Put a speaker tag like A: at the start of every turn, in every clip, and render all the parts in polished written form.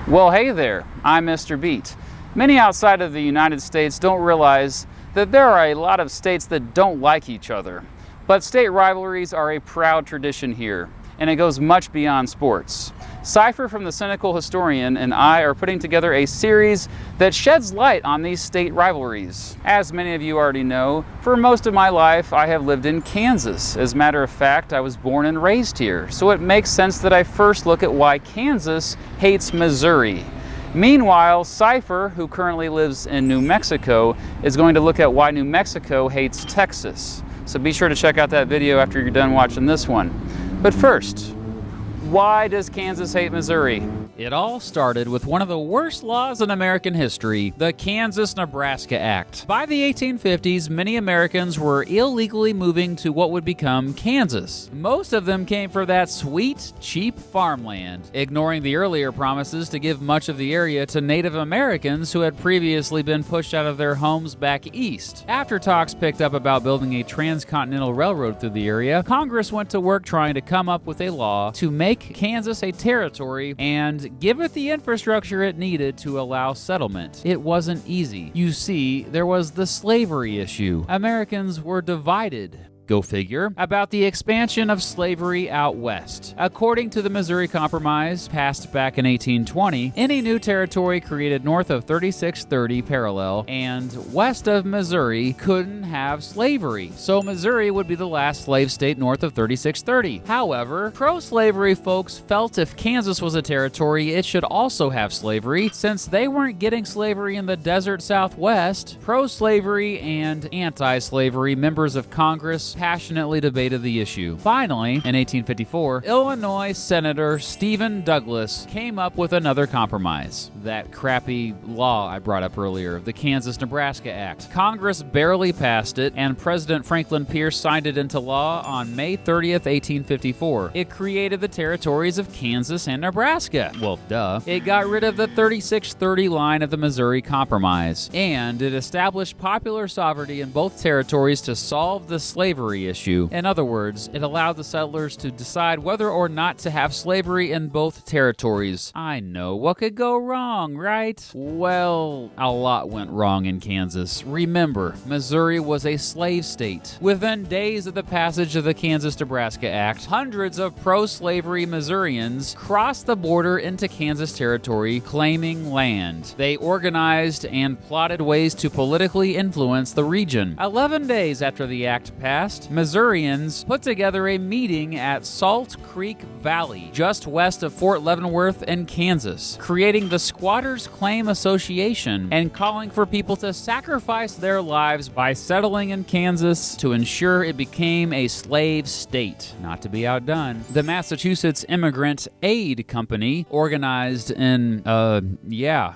A: Well, hey there, I'm Mr. Beat. Many outside of the United States don't realize that there are a lot of states that don't like each other. But state rivalries are a proud tradition here, and it goes much beyond sports. Cypher from the Cynical Historian and I are putting together a series that sheds light on these state rivalries. As many of you already know, for most of my life I have lived in Kansas. As a matter of fact, I was born and raised here, so it makes sense that I first look at why Kansas hates Missouri. Meanwhile, Cypher, who currently lives in New Mexico, is going to look at why New Mexico hates Texas. So be sure to check out that video after you're done watching this one. But first, why does Kansas hate Missouri?
B: It all started with one of the worst laws in American history, the Kansas-Nebraska Act. By the 1850s, many Americans were illegally moving to what would become Kansas. Most of them came for that sweet, cheap farmland, ignoring the earlier promises to give much of the area to Native Americans who had previously been pushed out of their homes back east. After talks picked up about building a transcontinental railroad through the area, Congress went to work trying to come up with a law to make Kansas a territory and give it the infrastructure it needed to allow settlement. It wasn't easy. You see, there was the slavery issue. Americans were divided, go figure, about the expansion of slavery out west. According to the Missouri Compromise, passed back in 1820, any new territory created north of 3630 parallel and west of Missouri couldn't have slavery. So Missouri would be the last slave state north of 3630. However, pro-slavery folks felt if Kansas was a territory, it should also have slavery. Since they weren't getting slavery in the desert Southwest, pro-slavery and anti-slavery members of Congress passionately debated the issue. Finally, in 1854, Illinois Senator Stephen Douglas came up with another compromise. That crappy law I brought up earlier, the Kansas-Nebraska Act. Congress barely passed it, and President Franklin Pierce signed it into law on May 30th, 1854. It created the territories of Kansas and Nebraska. Well, duh. It got rid of the 3630 line of the Missouri Compromise, and it established popular sovereignty in both territories to solve the slavery issue. In other words, it allowed the settlers to decide whether or not to have slavery in both territories. I know, what could go wrong, right? Well, a lot went wrong in Kansas. Remember, Missouri was a slave state. Within days of the passage of the Kansas-Nebraska Act, hundreds of pro-slavery Missourians crossed the border into Kansas territory claiming land. They organized and plotted ways to politically influence the region. 11 days after the act passed, Missourians put together a meeting at Salt Creek Valley, just west of Fort Leavenworth in Kansas, creating the Squatters Claim Association and calling for people to sacrifice their lives by settling in Kansas to ensure it became a slave state. Not to be outdone, the Massachusetts Immigrant Aid Company, organized in,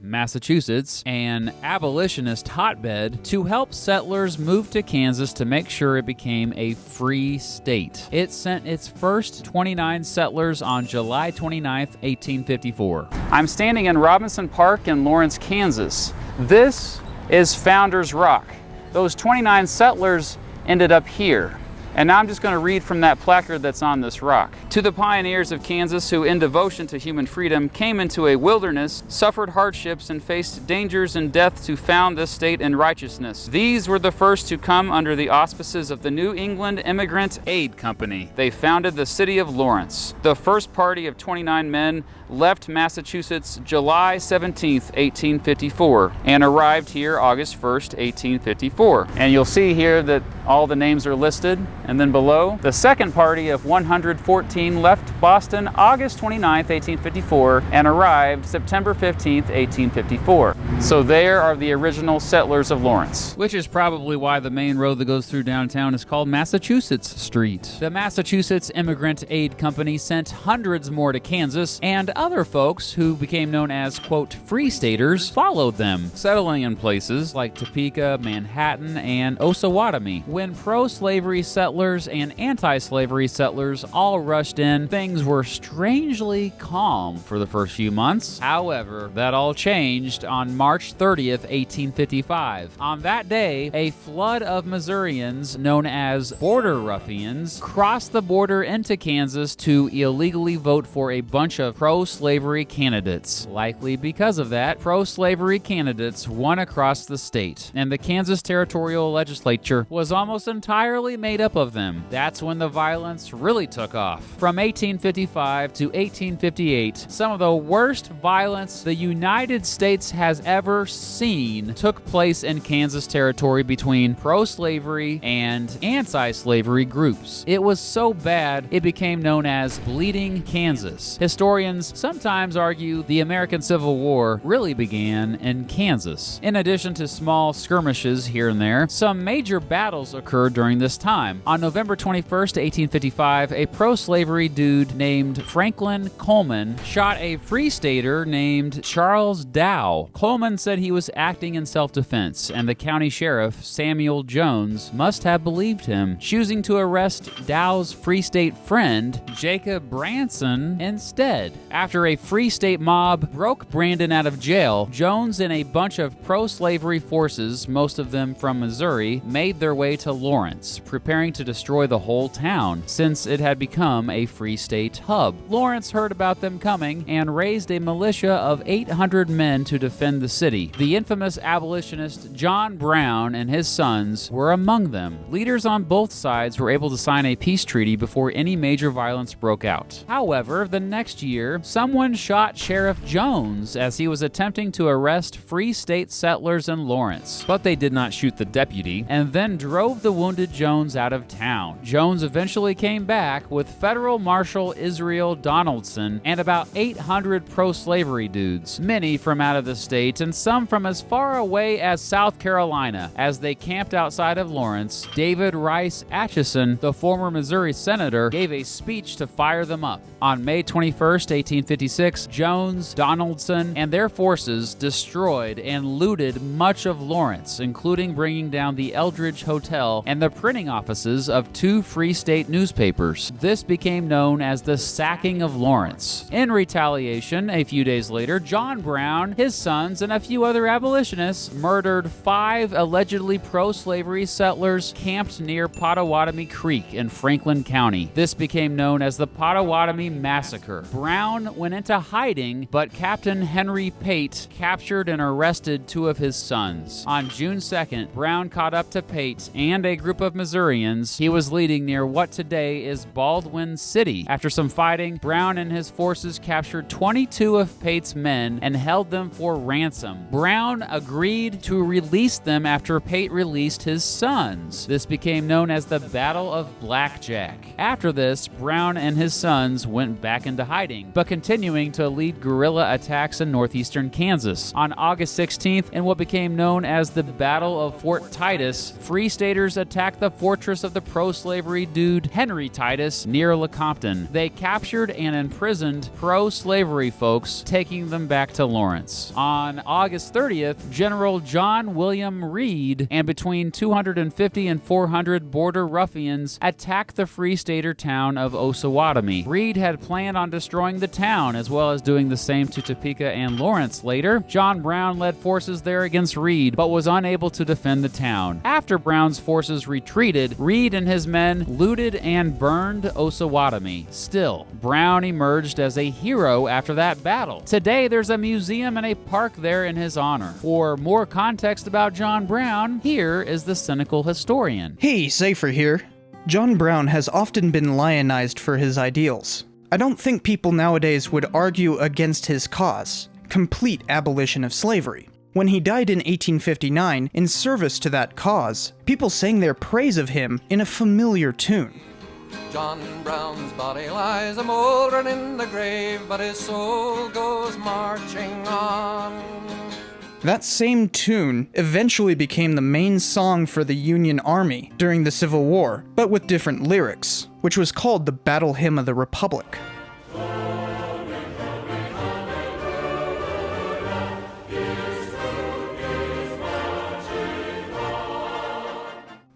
B: Massachusetts, an abolitionist hotbed, to help settlers move to Kansas to make sure it became a free state. It sent its first 29 settlers on July 29, 1854.
A: I'm standing in Robinson Park in Lawrence, Kansas. This is Founders Rock. Those 29 settlers ended up here. And now I'm just going to read from that placard that's on this rock. To the pioneers of Kansas who, in devotion to human freedom, came into a wilderness, suffered hardships, and faced dangers and death to found this state in righteousness. These were the first to come under the auspices of the New England Immigrant Aid Company. They founded the city of Lawrence. The first party of 29 men left Massachusetts July 17, 1854, and arrived here August 1st, 1854. And you'll see here that all the names are listed. And then below, the second party of 114 left Boston August 29, 1854, and arrived September 15, 1854. So there are the original settlers of Lawrence.
B: Which is probably why the main road that goes through downtown is called Massachusetts Street. The Massachusetts Immigrant Aid Company sent hundreds more to Kansas, and other folks who became known as, quote, free staters followed them, settling in places like Topeka, Manhattan, and Osawatomie. When pro-slavery settlers settlers and anti-slavery settlers all rushed in, things were strangely calm for the first few months. However, that all changed on March 30th, 1855. On that day, a flood of Missourians, known as border ruffians, crossed the border into Kansas to illegally vote for a bunch of pro-slavery candidates. Likely because of that, pro-slavery candidates won across the state, and the Kansas Territorial Legislature was almost entirely made up of them. That's when the violence really took off. From 1855 to 1858, some of the worst violence the United States has ever seen took place in Kansas Territory between pro-slavery and anti-slavery groups. It was so bad, it became known as Bleeding Kansas. Historians sometimes argue the American Civil War really began in Kansas. In addition to small skirmishes here and there, some major battles occurred during this time. On November 21st, 1855, a pro-slavery dude named Franklin Coleman shot a Free Stater named Charles Dow. Coleman said he was acting in self-defense, and the county sheriff, Samuel Jones, must have believed him, choosing to arrest Dow's Free State friend, Jacob Branson, instead. After a Free State mob broke Brandon out of jail, Jones and a bunch of pro-slavery forces, most of them from Missouri, made their way to Lawrence, preparing to destroy the whole town, since it had become a Free State hub. Lawrence heard about them coming and raised a militia of 800 men to defend the city. The infamous abolitionist John Brown and his sons were among them. Leaders on both sides were able to sign a peace treaty before any major violence broke out. However, the next year, someone shot Sheriff Jones as he was attempting to arrest Free State settlers in Lawrence. But they did not shoot the deputy, and then drove the wounded Jones out of town. Jones eventually came back with Federal Marshal Israel Donaldson and about 800 pro-slavery dudes, many from out of the state and some from as far away as South Carolina. As they camped outside of Lawrence, David Rice Etcheson, the former Missouri senator, gave a speech to fire them up. On May 21st, 1856, Jones, Donaldson, and their forces destroyed and looted much of Lawrence, including bringing down the Eldridge Hotel and the printing offices of 2 Free State newspapers. This became known as the Sacking of Lawrence. In retaliation, a few days later, John Brown, his sons, and a few other abolitionists murdered 5 allegedly pro-slavery settlers camped near Pottawatomie Creek in Franklin County. This became known as the Pottawatomie Massacre. Brown went into hiding, but Captain Henry Pate captured and arrested 2 of his sons. On June 2nd, Brown caught up to Pate and a group of Missourians he was leading near what today is Baldwin City. After some fighting, Brown and his forces captured 22 of Pate's men and held them for ransom. Brown agreed to release them after Pate released his sons. This became known as the Battle of Blackjack. After this, Brown and his sons went back into hiding, but continuing to lead guerrilla attacks in northeastern Kansas. On August 16th, in what became known as the Battle of Fort Titus, Free Staters attacked the fortress of the pro-slavery dude Henry Titus near Lecompton. They captured and imprisoned pro-slavery folks, taking them back to Lawrence. On August 30th, General John William Reed and between 250 and 400 border ruffians attacked the Free Stater town of Osawatomie. Reed had planned on destroying the town, as well as doing the same to Topeka and Lawrence later. John Brown led forces there against Reed, but was unable to defend the town. After Brown's forces retreated, Reed and his men looted and burned Osawatomie. Still, Brown emerged as a hero after that battle. Today, there's a museum and a park there in his honor. For more context about John Brown, here is the cynical historian.
C: Hey, Safer here. John Brown has often been lionized for his ideals. I don't think people nowadays would argue against his cause, complete abolition of slavery. When he died in 1859, in service to that cause, people sang their praise of him in a familiar tune.
D: John Brown's body lies a mouldering in the grave, but his soul goes marching on.
C: That same tune eventually became the main song for the Union Army during the Civil War, but with different lyrics, which was called the Battle Hymn of the Republic.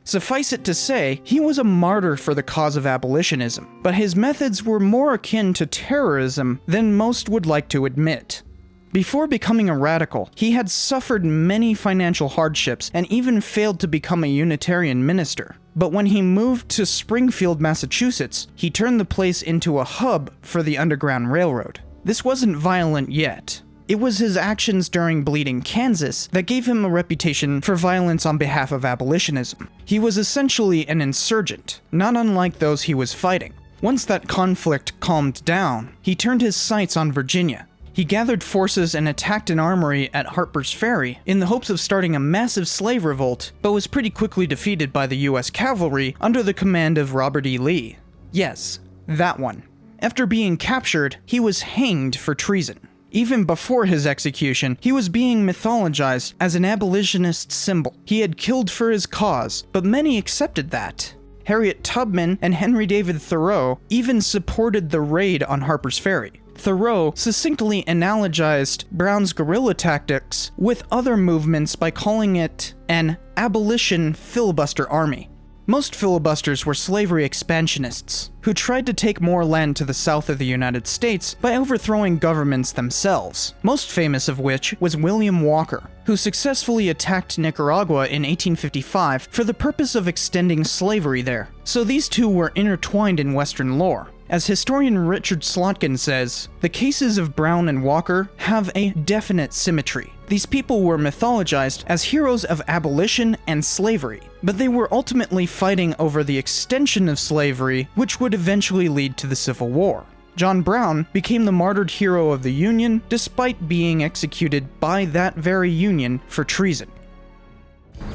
C: Suffice it to say, he was a martyr for the cause of abolitionism, but his methods were more akin to terrorism than most would like to admit. Before becoming a radical, he had suffered many financial hardships and even failed to become a Unitarian minister. But when he moved to Springfield, Massachusetts, he turned the place into a hub for the Underground Railroad. This wasn't violent yet. It was his actions during Bleeding Kansas that gave him a reputation for violence on behalf of abolitionism. He was essentially an insurgent, not unlike those he was fighting. Once that conflict calmed down, he turned his sights on Virginia. He gathered forces and attacked an armory at Harper's Ferry in the hopes of starting a massive slave revolt, but was pretty quickly defeated by the US cavalry under the command of Robert E. Lee. Yes, that one. After being captured, he was hanged for treason. Even before his execution, he was being mythologized as an abolitionist symbol. He had killed for his cause, but many accepted that. Harriet Tubman and Henry David Thoreau even supported the raid on Harper's Ferry. Thoreau succinctly analogized Brown's guerrilla tactics with other movements by calling it an abolition filibuster army. Most filibusters were slavery expansionists, who tried to take more land to the south of the United States by overthrowing governments themselves, most famous of which was William Walker, who successfully attacked Nicaragua in 1855 for the purpose of extending slavery there. So these two were intertwined in Western lore. As historian Richard Slotkin says, the cases of Brown and Walker have a definite symmetry. These people were mythologized as heroes of abolition and slavery, but they were ultimately fighting over the extension of slavery, which would eventually lead to the Civil War. John Brown became the martyred hero of the Union despite being executed by that very Union for treason.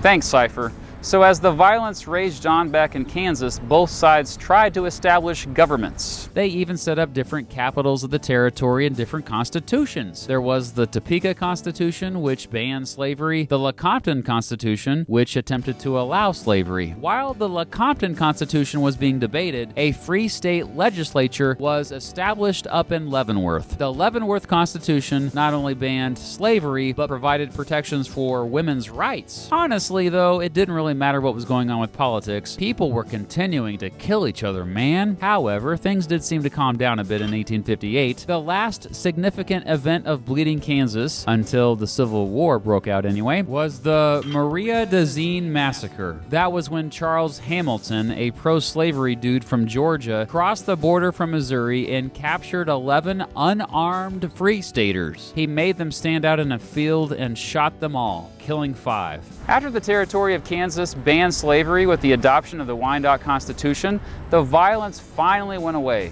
A: Thanks, Cypher. So as the violence raged on back in Kansas, both sides tried to establish governments.
B: They even set up different capitals of the territory and different constitutions. There was the Topeka Constitution, which banned slavery, the Lecompton Constitution, which attempted to allow slavery. While the Lecompton Constitution was being debated, a free state legislature was established up in Leavenworth. The Leavenworth Constitution not only banned slavery, but provided protections for women's rights. Honestly, though, it didn't really matter what was going on with politics. People were continuing to kill each other, man. However, things did seem to calm down a bit in 1858. The last significant event of Bleeding Kansas, until the Civil War broke out anyway, was the Maria Dezine Massacre. That was when Charles Hamilton, a pro-slavery dude from Georgia, crossed the border from Missouri and captured 11 unarmed free staters. He made them stand out in a field and shot them all, killing 5.
A: After the territory of Kansas banned slavery with the adoption of the Wyandotte Constitution, the violence finally went away.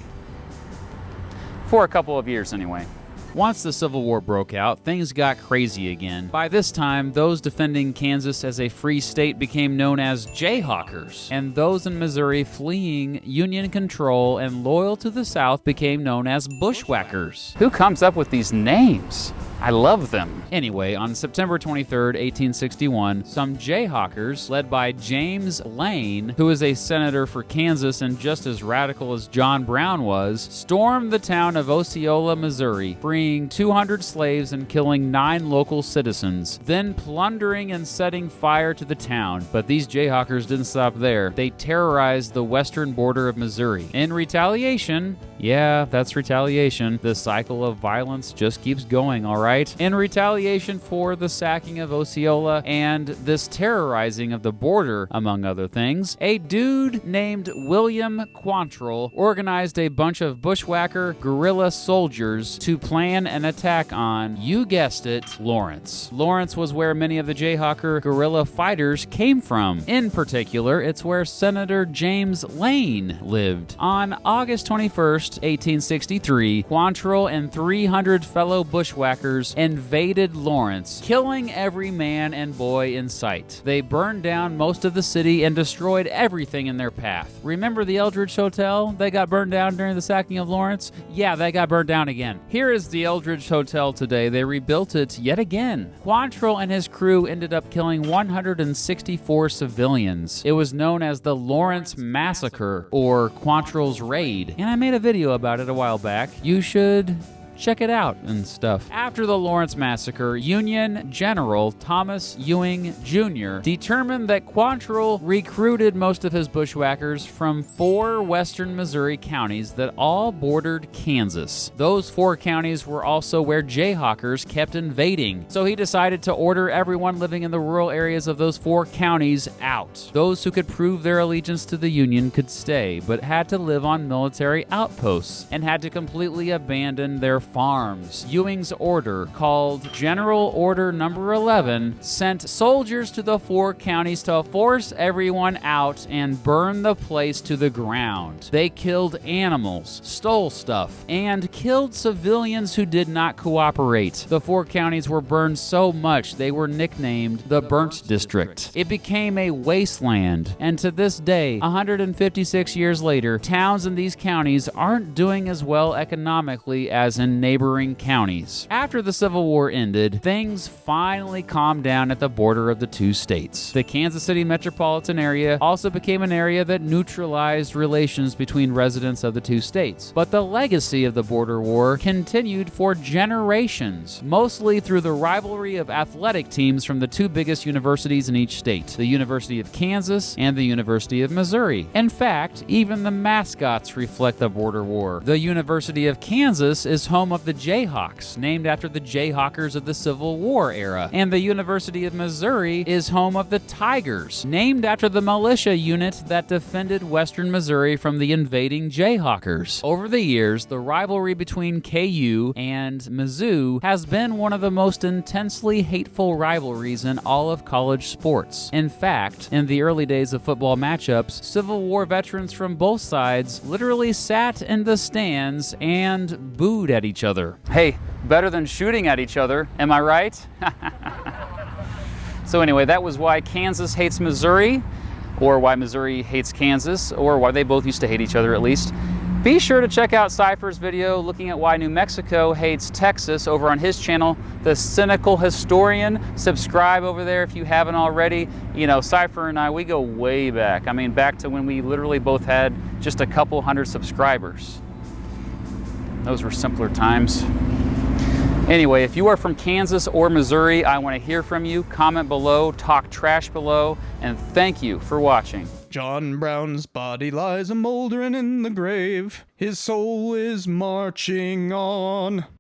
A: For a couple of years anyway.
B: Once the Civil War broke out, things got crazy again. By this time, those defending Kansas as a free state became known as Jayhawkers, and those in Missouri fleeing Union control and loyal to the South became known as Bushwhackers.
A: Who comes up with these names? I love them.
B: Anyway, on September 23rd, 1861, some Jayhawkers, led by James Lane, who is a senator for Kansas and just as radical as John Brown was, stormed the town of Osceola, Missouri, freeing 200 slaves and killing 9 local citizens, then plundering and setting fire to the town. But these Jayhawkers didn't stop there. They terrorized the western border of Missouri. In retaliation, yeah, that's retaliation, the cycle of violence just keeps going, all right? In retaliation for the sacking of Osceola and this terrorizing of the border, among other things, a dude named William Quantrill organized a bunch of bushwhacker guerrilla soldiers to plan an attack on, you guessed it, Lawrence. Lawrence was where many of the Jayhawker guerrilla fighters came from. In particular, it's where Senator James Lane lived. On August 21st, 1863, Quantrill and 300 fellow bushwhackers invaded Lawrence, killing every man and boy in sight. They burned down most of the city and destroyed everything in their path. Remember the Eldridge Hotel? They got burned down during the sacking of Lawrence? Yeah, they got burned down again. Here is the Eldridge Hotel today. They rebuilt it yet again. Quantrill and his crew ended up killing 164 civilians. It was known as the Lawrence Massacre, or Quantrill's Raid, and I made a video about it a while back. You should check it out and stuff. After the Lawrence Massacre, Union General Thomas Ewing Jr. determined that Quantrill recruited most of his bushwhackers from 4 western Missouri counties that all bordered Kansas. Those 4 counties were also where Jayhawkers kept invading, so he decided to order everyone living in the rural areas of those 4 counties out. Those who could prove their allegiance to the Union could stay, but had to live on military outposts and had to completely abandon their farms. Ewing's order, called General Order Number 11, sent soldiers to the 4 counties to force everyone out and burn the place to the ground. They killed animals, stole stuff, and killed civilians who did not cooperate. The 4 counties were burned so much they were nicknamed the Burnt District. It became a wasteland, and to this day, 156 years later, towns in these counties aren't doing as well economically as in neighboring counties. After the Civil War ended, things finally calmed down at the border of the 2 states. The Kansas City metropolitan area also became an area that neutralized relations between residents of the 2 states. But the legacy of the border war continued for generations, mostly through the rivalry of athletic teams from the 2 biggest universities in each state, the University of Kansas and the University of Missouri. In fact, even the mascots reflect the border war. The University of Kansas is home of the Jayhawks, named after the Jayhawkers of the Civil War era, and the University of Missouri is home of the Tigers, named after the militia unit that defended western Missouri from the invading Jayhawkers. Over the years, the rivalry between KU and Mizzou has been one of the most intensely hateful rivalries in all of college sports. In fact, in the early days of football matchups, Civil War veterans from both sides literally sat in the stands and booed at each other.
A: Hey, better than shooting at each other, am I right? So anyway, that was why Kansas hates Missouri, or why Missouri hates Kansas, or why they both used to hate each other at least. Be sure to check out Cypher's video looking at why New Mexico hates Texas over on his channel, The Cynical Historian. Subscribe over there if you haven't already. You know, Cypher and I, we go way back. I mean, back to when we literally both had just a couple hundred subscribers. Those were simpler times. Anyway, if you are from Kansas or Missouri, I want to hear from you. Comment below, talk trash below, and thank you for watching.
C: John Brown's body lies a mouldering in the grave. His soul is marching on.